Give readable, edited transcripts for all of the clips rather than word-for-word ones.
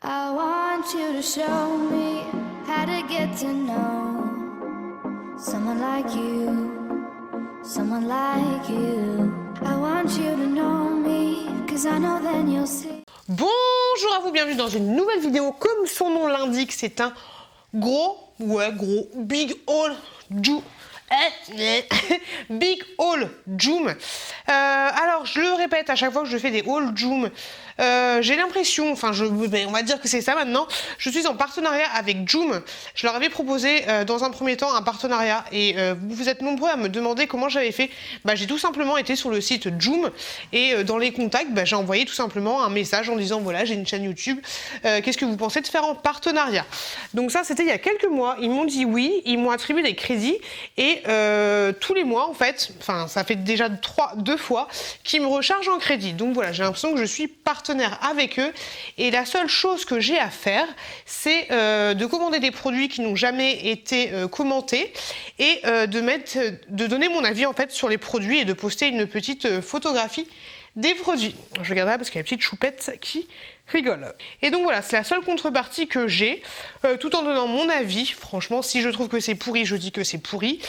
I want you to show me how to get to know someone like you, someone like you. I want you to know me, 'cause I know then you'll see. Bonjour à vous, bienvenue dans une nouvelle vidéo. Comme son nom l'indique, c'est un gros, big haul big haul Joom. Alors je le répète à chaque fois que je fais des haul Joom, j'ai l'impression, on va dire que c'est ça maintenant, je suis en partenariat avec Joom. Je leur avais proposé dans un premier temps un partenariat et vous êtes nombreux à me demander comment j'avais fait. J'ai tout simplement été sur le site Joom et dans les contacts, j'ai envoyé tout simplement un message en disant voilà, j'ai une chaîne YouTube, qu'est-ce que vous pensez de faire en partenariat? Donc ça c'était il y a quelques mois, ils m'ont dit oui, ils m'ont attribué des crédits et tous les mois en fait, ça fait déjà deux fois qu'ils me rechargent en crédit. Donc voilà, j'ai l'impression que je suis partenaire avec eux et la seule chose que j'ai à faire, c'est de commander des produits qui n'ont jamais été commentés et de donner mon avis en fait sur les produits et de poster une petite photographie des produits. Je regarde là parce qu'il y a une petite choupette qui rigole. Et donc voilà, c'est la seule contrepartie que j'ai, tout en donnant mon avis. Franchement, si je trouve que c'est pourri, je dis que c'est pourri.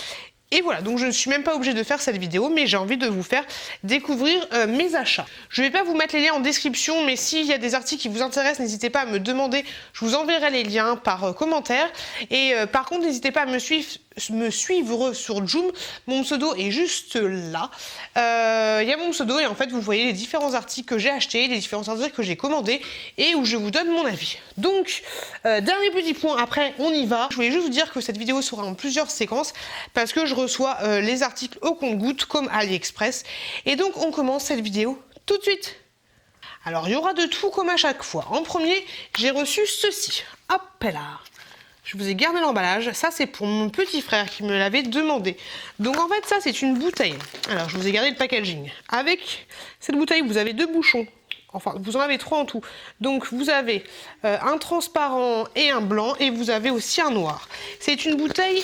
Et voilà, donc je ne suis même pas obligée de faire cette vidéo, mais j'ai envie de vous faire découvrir mes achats. Je ne vais pas vous mettre les liens en description, mais s'il y a des articles qui vous intéressent, n'hésitez pas à me demander, je vous enverrai les liens par commentaire. Et par contre, n'hésitez pas à me suivre sur Joom. Mon pseudo est juste là. Il y a mon pseudo et en fait, vous voyez les différents articles que j'ai achetés, les différents articles que j'ai commandés et où je vous donne mon avis. Donc, dernier petit point, après on y va. Je voulais juste vous dire que cette vidéo sera en plusieurs séquences parce que je reçois les articles au compte-gouttes comme AliExpress. Et donc, on commence cette vidéo tout de suite. Alors, il y aura de tout comme à chaque fois. En premier, j'ai reçu ceci. Hop là. Je vous ai gardé l'emballage. Ça, c'est pour mon petit frère qui me l'avait demandé. Donc, en fait, ça, c'est une bouteille. Alors, je vous ai gardé le packaging. Avec cette bouteille, vous avez deux bouchons. Enfin, vous en avez trois en tout. Donc, vous avez un transparent et un blanc. Et vous avez aussi un noir. C'est une bouteille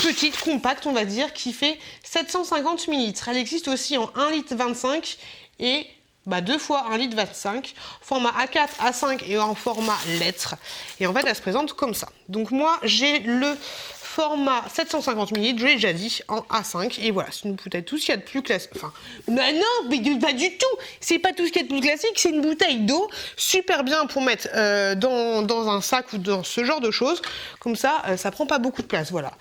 petite, compacte, on va dire, qui fait 750 ml. Elle existe aussi en 1,25 litre et... deux fois 1,25 litre, format A4, A5 et en format lettres. Et en fait, elle se présente comme ça. Donc moi, j'ai le format 750 ml, je l'ai déjà dit, en A5. Et voilà, c'est une bouteille, tout ce qu'il y a de plus classique. Mais pas du tout. C'est pas tout ce qu'il y a de plus classique, c'est une bouteille d'eau, super bien pour mettre dans un sac ou dans ce genre de choses. Comme ça, ça prend pas beaucoup de place, voilà.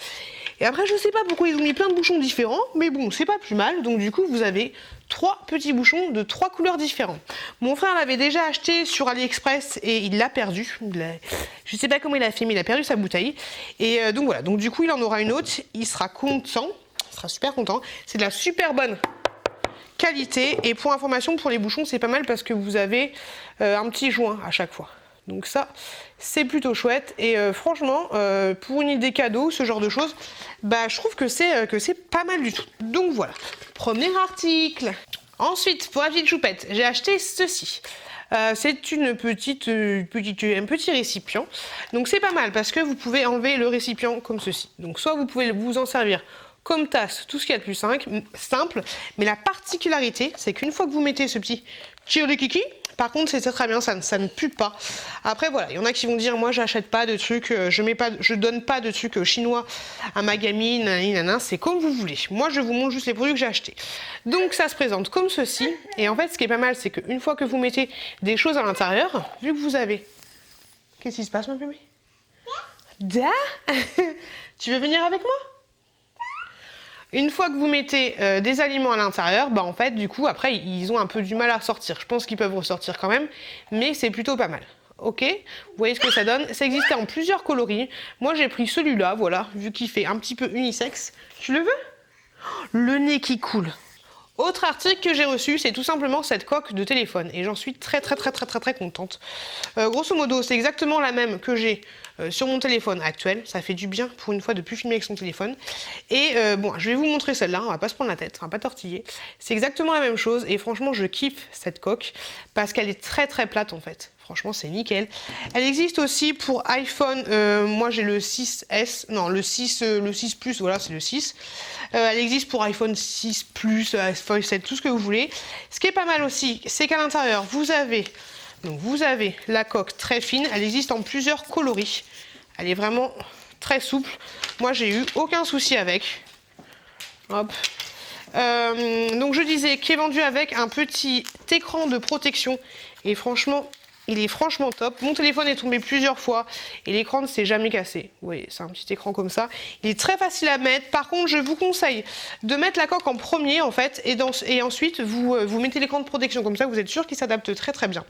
Et après, je sais pas pourquoi ils ont mis plein de bouchons différents, mais bon, c'est pas plus mal. Donc du coup, vous avez trois petits bouchons de trois couleurs différentes. Mon frère l'avait déjà acheté sur AliExpress et il l'a perdu. Je sais pas comment il a fait, mais il a perdu sa bouteille. Et donc voilà, donc du coup, il en aura une autre. Il sera content, il sera super content. C'est de la super bonne qualité. Et pour information, pour les bouchons, c'est pas mal parce que vous avez un petit joint à chaque fois. Donc ça, c'est plutôt chouette. Et franchement, pour une idée cadeau, ce genre de choses, je trouve que c'est pas mal du tout. Donc voilà, premier article. Ensuite, pour la petite choupette, j'ai acheté ceci. C'est un petit récipient. Donc c'est pas mal parce que vous pouvez enlever le récipient comme ceci. Donc soit vous pouvez vous en servir comme tasse, tout ce qu'il y a de plus simple. Mais la particularité, c'est qu'une fois que vous mettez ce petit kiki, par contre, c'est très bien, ça ne pue pas. Après, voilà, il y en a qui vont dire, moi, j'achète pas de trucs, je donne pas de trucs chinois à ma gamine, nanana, c'est comme vous voulez. Moi, je vous montre juste les produits que j'ai achetés. Donc, ça se présente comme ceci. Et en fait, ce qui est pas mal, c'est qu'une fois que vous mettez des choses à l'intérieur, vu que vous avez... Qu'est-ce qui se passe, mon bébé? Tu veux venir avec moi? Une fois que vous mettez des aliments à l'intérieur, en fait, du coup, après, ils ont un peu du mal à ressortir. Je pense qu'ils peuvent ressortir quand même, mais c'est plutôt pas mal. Ok, vous voyez ce que ça donne. Ça existait en plusieurs coloris. Moi, j'ai pris celui-là, voilà, vu qu'il fait un petit peu unisexe. Tu le veux? Le nez qui coule. Autre article que j'ai reçu, c'est tout simplement cette coque de téléphone. Et j'en suis très contente. Grosso modo, c'est exactement la même que j'ai sur mon téléphone actuel. Ça fait du bien pour une fois de plus filmer avec son téléphone. Et je vais vous montrer celle-là. On va pas se prendre la tête, on va pas tortiller. C'est exactement la même chose. Et franchement, je kiffe cette coque parce qu'elle est très plate en fait. Franchement, c'est nickel. Elle existe aussi pour iPhone. Moi, j'ai le 6S. Non, le 6 Plus. Voilà, c'est le 6. Elle existe pour iPhone 6 Plus, iPhone 7, tout ce que vous voulez. Ce qui est pas mal aussi, c'est qu'à l'intérieur, vous avez Donc vous avez la coque très fine, elle existe en plusieurs coloris. Elle est vraiment très souple. Moi j'ai eu aucun souci avec. Hop. Donc je disais qu'il est vendu avec un petit écran de protection. Et franchement, il est franchement top. Mon téléphone est tombé plusieurs fois et l'écran ne s'est jamais cassé. Oui, c'est un petit écran comme ça. Il est très facile à mettre. Par contre, je vous conseille de mettre la coque en premier en fait et ensuite vous mettez l'écran de protection. Comme ça, vous êtes sûr qu'il s'adapte très très bien.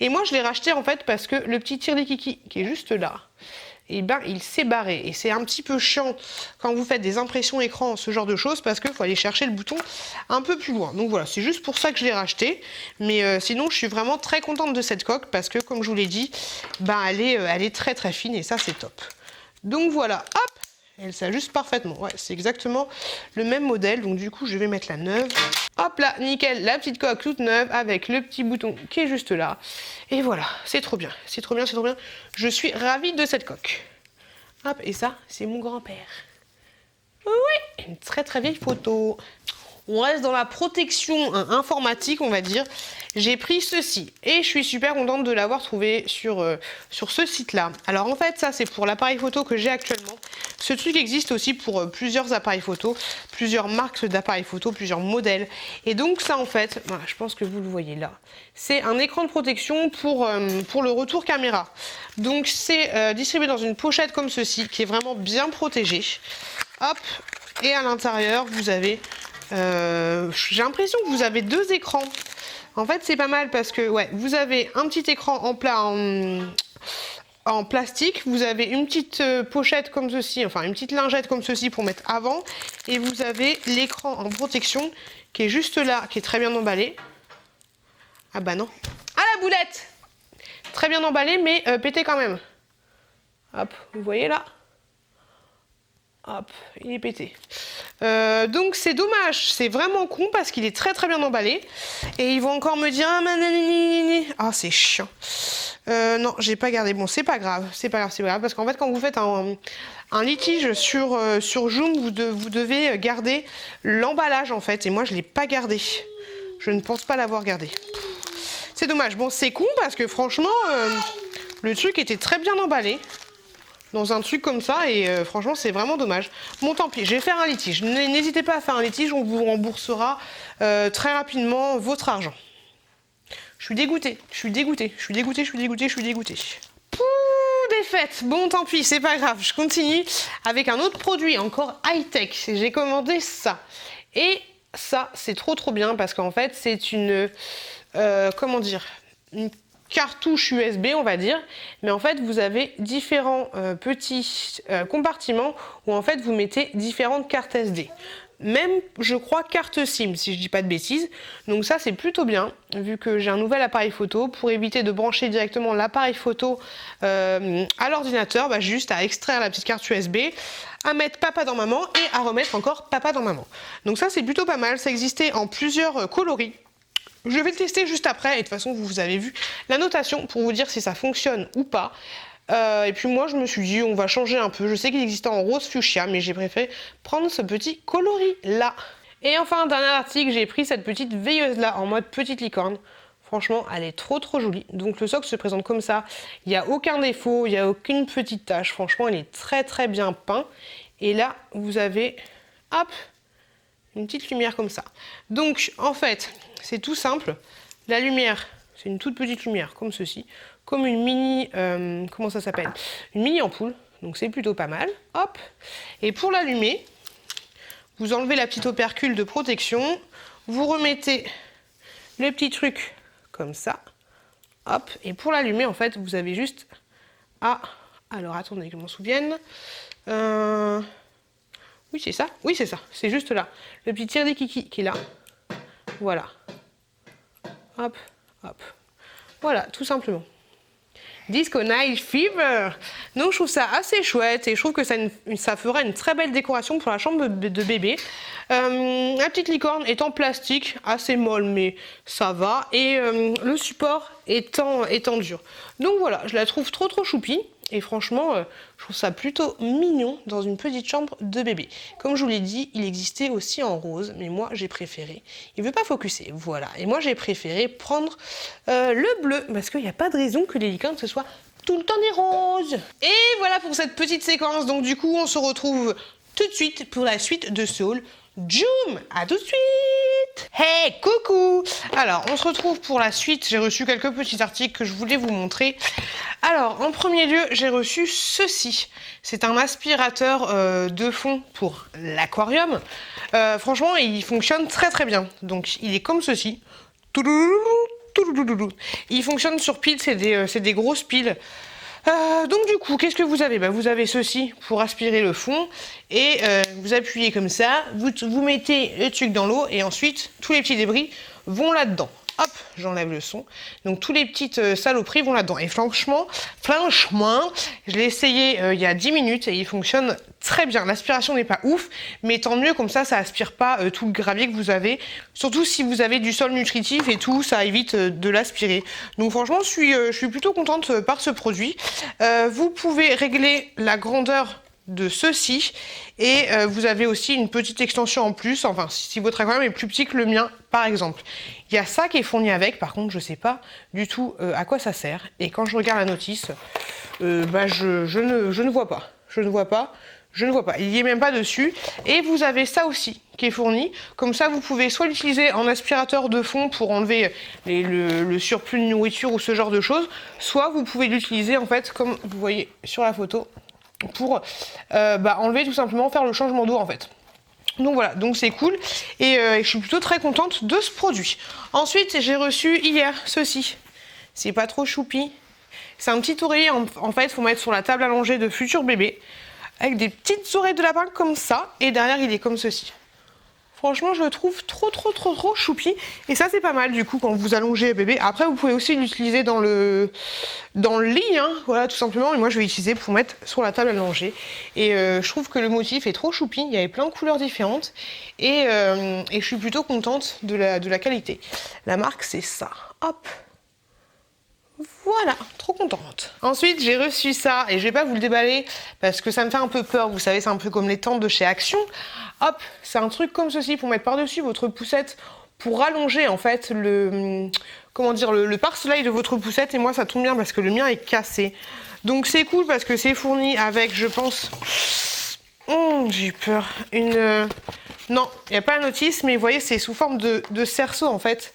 Et moi, je l'ai racheté en fait parce que le petit tire-des-kiki qui est juste là, et ben il s'est barré. Et c'est un petit peu chiant quand vous faites des impressions écran, ce genre de choses, parce qu'il faut aller chercher le bouton un peu plus loin. Donc voilà, c'est juste pour ça que je l'ai racheté. Mais sinon, je suis vraiment très contente de cette coque parce que, comme je vous l'ai dit, ben, elle est très très fine et ça, c'est top. Donc voilà, hop, elle s'ajuste parfaitement. Ouais, c'est exactement le même modèle. Donc du coup, je vais mettre la neuve. Hop là, nickel, la petite coque toute neuve avec le petit bouton qui est juste là. Et voilà, c'est trop bien, c'est trop bien, c'est trop bien. Je suis ravie de cette coque. Hop, et ça, c'est mon grand-père. Oui, une très très vieille photo. On reste dans la protection informatique, on va dire. J'ai pris ceci et je suis super contente de l'avoir trouvé sur ce site-là. Alors en fait, ça c'est pour l'appareil photo que j'ai actuellement. Ce truc existe aussi pour plusieurs appareils photo, plusieurs marques d'appareils photo, plusieurs modèles. Et donc ça en fait, voilà, je pense que vous le voyez là, c'est un écran de protection pour le retour caméra. Donc c'est distribué dans une pochette comme ceci, qui est vraiment bien protégée. Hop, et à l'intérieur, vous avez... j'ai l'impression que vous avez deux écrans. En fait, c'est pas mal parce que ouais, vous avez un petit écran en plastique, vous avez une petite pochette comme ceci, enfin une petite lingette comme ceci pour mettre avant, et vous avez l'écran en protection qui est juste là, qui est très bien emballé. Ah bah non. Ah la boulette! Très bien emballé, mais pété quand même. Hop, vous voyez là? Hop, il est pété. Donc c'est dommage, c'est vraiment con parce qu'il est très très bien emballé. Et ils vont encore me dire ah mananini. Ah c'est chiant. Non, j'ai pas gardé. Bon, c'est pas grave, c'est pas grave, c'est pas grave. Parce qu'en fait, quand vous faites un litige sur Joom, vous devez garder l'emballage en fait. Et moi, je l'ai pas gardé. Je ne pense pas l'avoir gardé. C'est dommage. Bon, c'est con parce que franchement, le truc était très bien emballé. Dans un truc comme ça et franchement c'est vraiment dommage. Bon tant pis, je vais faire un litige. N'hésitez pas à faire un litige, on vous remboursera très rapidement votre argent. Je suis dégoûtée, je suis dégoûtée, je suis dégoûtée, je suis dégoûtée, je suis dégoûtée. Pouh, défaite. Bon tant pis, c'est pas grave, je continue avec un autre produit encore high-tech. J'ai commandé ça. Et ça c'est trop bien parce qu'en fait c'est une... comment dire, une cartouche USB on va dire, mais en fait vous avez différents petits compartiments où en fait vous mettez différentes cartes SD, même je crois carte SIM si je dis pas de bêtises. Donc ça c'est plutôt bien vu que j'ai un nouvel appareil photo. Pour éviter de brancher directement l'appareil photo à l'ordinateur, bah, juste à extraire la petite carte USB, à mettre papa dans maman et à remettre encore papa dans maman. Donc ça c'est plutôt pas mal, ça existait en plusieurs coloris. Je vais le tester juste après et de toute façon vous avez vu la notation pour vous dire si ça fonctionne ou pas. Et puis moi je me suis dit on va changer un peu. Je sais qu'il existait en rose fuchsia mais j'ai préféré prendre ce petit coloris là. Et enfin dernier article, j'ai pris cette petite veilleuse là en mode petite licorne. Franchement elle est trop jolie. Donc le socle se présente comme ça. Il n'y a aucun défaut, il n'y a aucune petite tache. Franchement elle est très bien peint. Et là vous avez hop une petite lumière comme ça. Donc en fait c'est tout simple. La lumière, c'est une toute petite lumière comme ceci, comme une mini, comment ça s'appelle? Une mini ampoule. Donc c'est plutôt pas mal. Hop. Et pour l'allumer, vous enlevez la petite opercule de protection, vous remettez le petit truc comme ça. Hop. Et pour l'allumer, en fait, vous avez juste à... Alors attendez que je m'en souvienne. Oui, c'est ça. Oui, c'est ça. C'est juste là. Le petit tire-des-kiki qui est là. Voilà. Hop, hop. Voilà, tout simplement. Disco Night Fever. Donc je trouve ça assez chouette et je trouve que ça fera une très belle décoration pour la chambre de bébé. La petite licorne est en plastique, assez molle mais ça va. Et le support étant dur. Donc voilà, je la trouve trop choupie. Et franchement, je trouve ça plutôt mignon dans une petite chambre de bébé. Comme je vous l'ai dit, il existait aussi en rose, mais moi j'ai préféré. Il veut pas focuser, voilà. Et moi j'ai préféré prendre le bleu, parce qu'il n'y a pas de raison que les licornes ce soit tout le temps des roses. Et voilà pour cette petite séquence. Donc du coup, on se retrouve tout de suite pour la suite de ce haul Joom. À tout de suite. Hey, coucou. Alors, on se retrouve pour la suite. J'ai reçu quelques petits articles que je voulais vous montrer. Alors, en premier lieu, j'ai reçu ceci. C'est un aspirateur de fond pour l'aquarium. Franchement, il fonctionne très bien. Donc, il est comme ceci. Il fonctionne sur piles, c'est des grosses piles. Donc du coup, qu'est-ce que vous avez? Vous avez ceci pour aspirer le fond et vous appuyez comme ça, vous mettez le truc dans l'eau et ensuite tous les petits débris vont là-dedans. Hop, j'enlève le son. Donc tous les petites saloperies vont là-dedans. Et franchement, je l'ai essayé il y a 10 minutes et il fonctionne très bien. L'aspiration n'est pas ouf, mais tant mieux, comme ça aspire pas tout le gravier que vous avez. Surtout si vous avez du sol nutritif et tout, ça évite de l'aspirer. Donc franchement, je suis plutôt contente par ce produit. Vous pouvez régler la grandeur de ceci et vous avez aussi une petite extension en plus, enfin si votre aquarium est plus petit que le mien par exemple. Il y a ça qui est fourni avec, par contre je sais pas du tout à quoi ça sert et quand je regarde la notice je ne vois pas, je ne vois pas, il n'y est même pas dessus. Et vous avez ça aussi qui est fourni, comme ça vous pouvez soit l'utiliser en aspirateur de fond pour enlever le surplus de nourriture ou ce genre de choses, soit vous pouvez l'utiliser en fait comme vous voyez sur la photo pour enlever tout simplement, faire le changement d'eau en fait. Donc voilà, donc c'est cool et je suis plutôt très contente de ce produit. Ensuite j'ai reçu hier ceci, c'est pas trop choupi, c'est un petit oreiller en fait, faut mettre sur la table allongée de futur bébé avec des petites oreilles de lapin comme ça et derrière il est comme ceci. Franchement, je le trouve trop choupi. Et ça, c'est pas mal, du coup, quand vous allongez bébé. Après, vous pouvez aussi l'utiliser dans le lit, hein, voilà, tout simplement. Et moi, je vais l'utiliser pour mettre sur la table allongée. Et je trouve que le motif est trop choupi. Il y avait plein de couleurs différentes. Et je suis plutôt contente de la qualité. La marque, c'est ça. Hop. Voilà, trop contente. Ensuite, j'ai reçu ça, et je vais pas vous le déballer, parce que ça me fait un peu peur. Vous savez, c'est un peu comme les tentes de chez Action. Hop, c'est un truc comme ceci pour mettre par-dessus votre poussette, pour rallonger en fait le pare-soleil de votre poussette. Et moi, ça tombe bien parce que le mien est cassé. Donc c'est cool parce que c'est fourni avec, je pense... j'ai eu peur. Non, il n'y a pas la notice, mais vous voyez, c'est sous forme de cerceau en fait.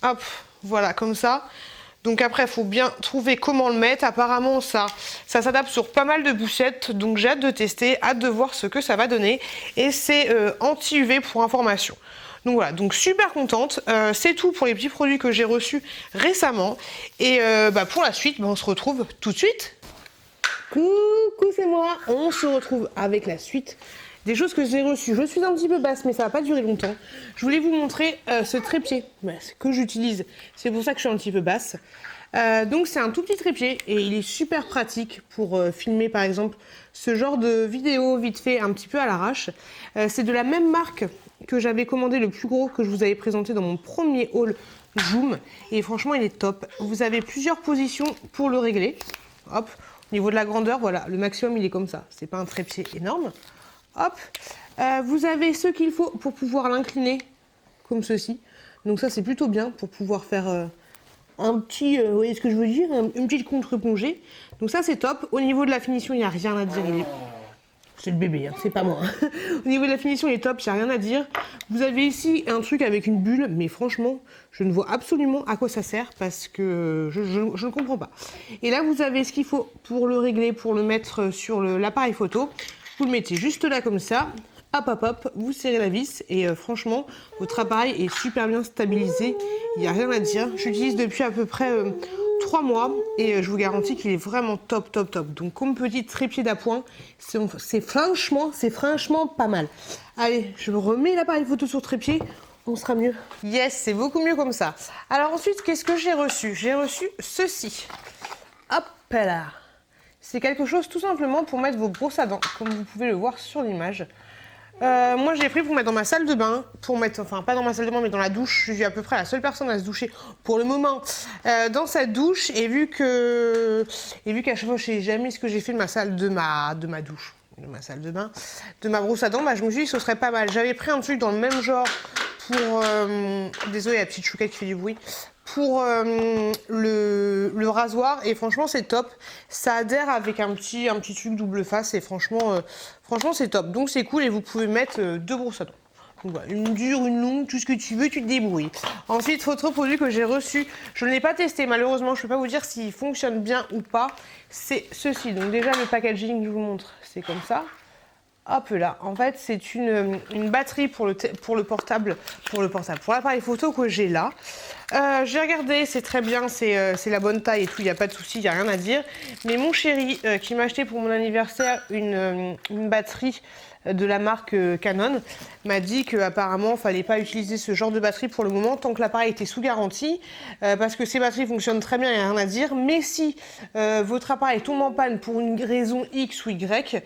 Hop, voilà, comme ça. Donc après, il faut bien trouver comment le mettre. Apparemment, ça s'adapte sur pas mal de poussettes. Donc j'ai hâte de tester, hâte de voir ce que ça va donner. Et c'est anti-UV pour information. Donc voilà, donc super contente. C'est tout pour les petits produits que j'ai reçus récemment. Et pour la suite, on se retrouve tout de suite. Coucou, c'est moi. On se retrouve avec la suite des choses que j'ai reçues. Je suis un petit peu basse, mais ça va pas durer longtemps. Je voulais vous montrer ce trépied que j'utilise. C'est pour ça que je suis un petit peu basse. Donc c'est un tout petit trépied et il est super pratique pour filmer par exemple ce genre de vidéo vite fait un petit peu à l'arrache. C'est de la même marque que j'avais commandé le plus gros que je vous avais présenté dans mon premier haul Joom. Et franchement il est top. Vous avez plusieurs positions pour le régler. Hop, au niveau de la grandeur, voilà, le maximum il est comme ça. C'est pas un trépied énorme. Hop, vous avez ce qu'il faut pour pouvoir l'incliner comme ceci. Donc ça c'est plutôt bien pour pouvoir faire un petit, vous voyez ce que je veux dire, une petite contre-plongée. Donc ça c'est top. Au niveau de la finition, il n'y a rien à dire. C'est le bébé, hein, c'est pas moi. Au niveau de la finition, il est top, il n'y a rien à dire. Vous avez ici un truc avec une bulle, mais franchement, je ne vois absolument à quoi ça sert parce que je ne comprends pas. Et là, vous avez ce qu'il faut pour le régler, pour le mettre sur l'appareil photo. Vous le mettez juste là comme ça, hop, vous serrez la vis et franchement, votre appareil est super bien stabilisé, il n'y a rien à dire. J'utilise depuis à peu près 3 mois et je vous garantis qu'il est vraiment top. Donc comme petit trépied d'appoint, c'est franchement pas mal. Allez, je remets l'appareil photo sur trépied, on sera mieux. Yes, c'est beaucoup mieux comme ça. Alors ensuite, qu'est-ce que j'ai reçu? J'ai reçu ceci. Hop là. C'est quelque chose tout simplement pour mettre vos brosses à dents, comme vous pouvez le voir sur l'image. Moi j'ai pris pour mettre dans ma salle de bain, pour mettre, enfin pas dans ma salle de bain mais dans la douche. Je suis à peu près la seule personne à se doucher pour le moment dans cette douche, et vu qu'à chaque fois je sais jamais ce que j'ai fait de ma salle de ma douche, de ma salle de bain, de ma brosse à dents, bah, je me suis dit que ce serait pas mal. J'avais pris un truc dans le même genre pour, désolé la petite chouquette qui fait du bruit, pour le rasoir, et franchement c'est top, ça adhère avec un petit truc double face, et franchement c'est top, donc c'est cool, et vous pouvez mettre 2 brosses à dents. Donc voilà, une dure, une longue, tout ce que tu veux, tu te débrouilles. Ensuite, autre produit que j'ai reçu, je ne l'ai pas testé malheureusement, je ne peux pas vous dire s'il fonctionne bien ou pas, c'est ceci. Donc déjà le packaging, je vous montre, c'est comme ça. Hop là, en fait c'est une batterie pour l'appareil photo que j'ai là. J'ai regardé, c'est très bien, c'est la bonne taille et tout, il n'y a pas de souci, il n'y a rien à dire. Mais mon chéri qui m'a acheté pour mon anniversaire une batterie de la marque Canon m'a dit qu'apparemment il ne fallait pas utiliser ce genre de batterie pour le moment tant que l'appareil était sous garantie, parce que ces batteries fonctionnent très bien, il n'y a rien à dire. Mais si votre appareil tombe en panne pour une raison X ou Y,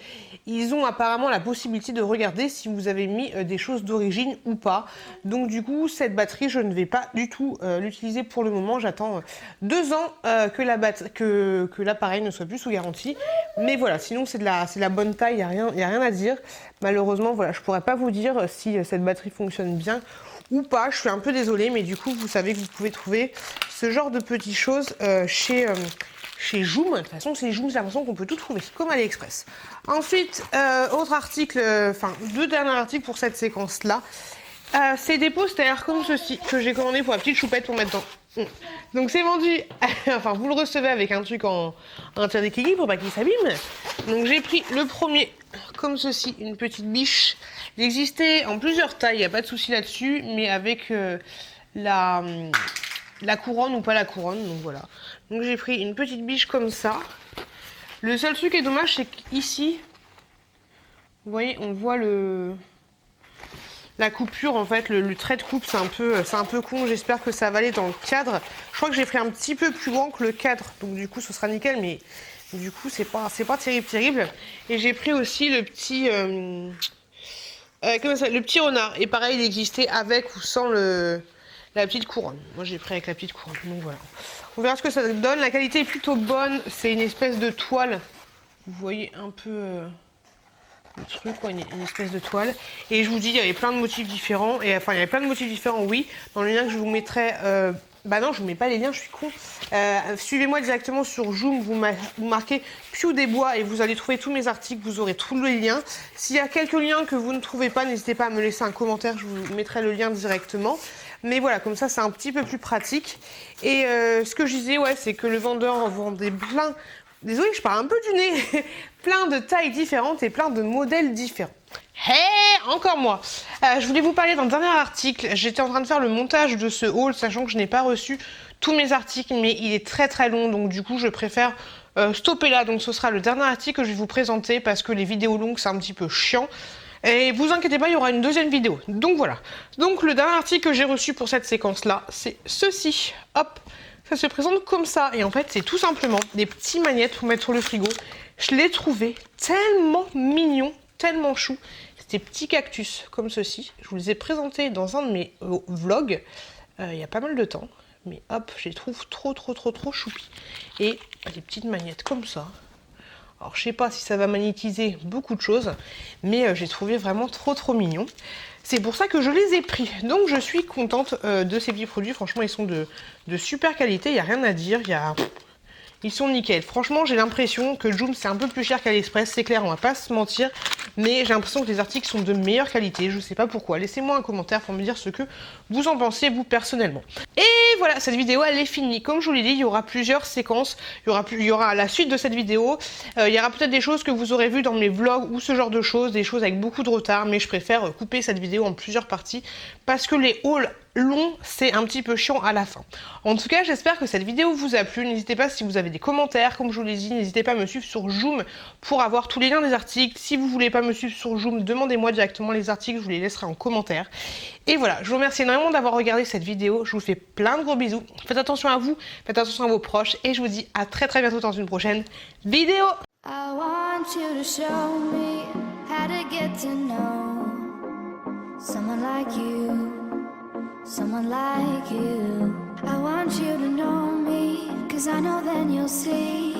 ils ont apparemment la possibilité de regarder si vous avez mis des choses d'origine ou pas. Donc du coup, cette batterie, je ne vais pas du tout l'utiliser pour le moment. J'attends 2 ans que l'appareil ne soit plus sous garantie. Mais voilà, sinon c'est de la bonne taille, il n'y a rien à dire. Malheureusement, voilà, je ne pourrais pas vous dire si cette batterie fonctionne bien ou pas. Je suis un peu désolée, mais du coup, vous savez que vous pouvez trouver ce genre de petites choses chez Joom. De toute façon, c'est Joom, j'ai l'impression qu'on peut tout trouver, comme AliExpress. Ensuite, autre article, enfin 2 derniers articles pour cette séquence-là. C'est des posters comme ceci que j'ai commandé pour la petite choupette pour mettre dans. Donc c'est vendu, enfin vous le recevez avec un truc en tire-déquili pour pas qu'il s'abîme. Donc j'ai pris le premier comme ceci, une petite biche. Il existait en plusieurs tailles, il n'y a pas de souci là-dessus, mais avec la couronne ou pas la couronne, donc voilà. Donc j'ai pris une petite biche comme ça. Le seul truc qui est dommage, c'est qu'ici, vous voyez, on voit la coupure, en fait, le trait de coupe, c'est un peu con. J'espère que ça va aller dans le cadre. Je crois que j'ai pris un petit peu plus grand que le cadre, donc du coup, ce sera nickel, mais du coup, c'est pas terrible. Et j'ai pris aussi le petit, comment ça, le petit renard. Et pareil, il existait avec ou sans la petite couronne. Moi, j'ai pris avec la petite couronne, donc voilà. On verra ce que ça donne. La qualité est plutôt bonne. C'est une espèce de toile. Vous voyez un peu le truc, quoi, une espèce de toile. Et je vous dis, il y avait plein de motifs différents. Et enfin, il y avait plein de motifs différents, oui. Dans le lien que je vous mettrai... bah non, je vous mets pas les liens, je suis con. Suivez-moi directement sur Joom, vous marquez Piou des Bois et vous allez trouver tous mes articles, vous aurez tous les liens. S'il y a quelques liens que vous ne trouvez pas, n'hésitez pas à me laisser un commentaire, je vous mettrai le lien directement. Mais voilà, comme ça, c'est un petit peu plus pratique. Et ce que je disais, ouais, c'est que le vendeur vendait plein... Désolée, je parle un peu du nez. Plein de tailles différentes et plein de modèles différents. Hey, encore moi. Je voulais vous parler d'un dernier article. J'étais en train de faire le montage de ce haul, sachant que je n'ai pas reçu tous mes articles, mais il est très très long, donc du coup, je préfère stopper là. Donc ce sera le dernier article que je vais vous présenter, parce que les vidéos longues, c'est un petit peu chiant. Et vous inquiétez pas, il y aura une deuxième vidéo. Donc voilà. Donc le dernier article que j'ai reçu pour cette séquence-là, c'est ceci. Hop. Ça se présente comme ça. Et en fait, c'est tout simplement des petits magnettes pour mettre sur le frigo. Je l'ai trouvé tellement mignon, tellement chou. C'est des petits cactus comme ceci. Je vous les ai présentés dans un de mes vlogs il y a pas mal de temps. Mais hop, je les trouve trop choupi. Et des petites magnettes comme ça. Alors, je sais pas si ça va magnétiser beaucoup de choses, mais j'ai trouvé vraiment trop mignon. C'est pour ça que je les ai pris. Donc, je suis contente de ces petits produits. Franchement, ils sont de super qualité. Il n'y a rien à dire. Ils sont nickel. Franchement, j'ai l'impression que Joom, c'est un peu plus cher qu'AliExpress. C'est clair, on va pas se mentir. Mais j'ai l'impression que les articles sont de meilleure qualité. Je sais pas pourquoi. Laissez-moi un commentaire pour me dire ce que vous en pensez, vous, personnellement. Et voilà, cette vidéo, elle est finie. Comme je vous l'ai dit, il y aura plusieurs séquences. Il y aura la suite de cette vidéo. Il y aura peut-être des choses que vous aurez vues dans mes vlogs ou ce genre de choses. Des choses avec beaucoup de retard. Mais je préfère couper cette vidéo en plusieurs parties. Parce que les hauls long, c'est un petit peu chiant à la fin. En tout cas, j'espère que cette vidéo vous a plu. N'hésitez pas, si vous avez des commentaires, comme je vous l'ai dit, n'hésitez pas à me suivre sur Joom pour avoir tous les liens des articles. Si vous voulez pas me suivre sur Joom, demandez-moi directement les articles, je vous les laisserai en commentaire. Et voilà, je vous remercie énormément d'avoir regardé cette vidéo. Je vous fais plein de gros bisous. Faites attention à vous, faites attention à vos proches et je vous dis à très bientôt dans une prochaine vidéo. I want you to show me how to get to know someone like you, someone like you. I want you to know me, 'cause I know then you'll see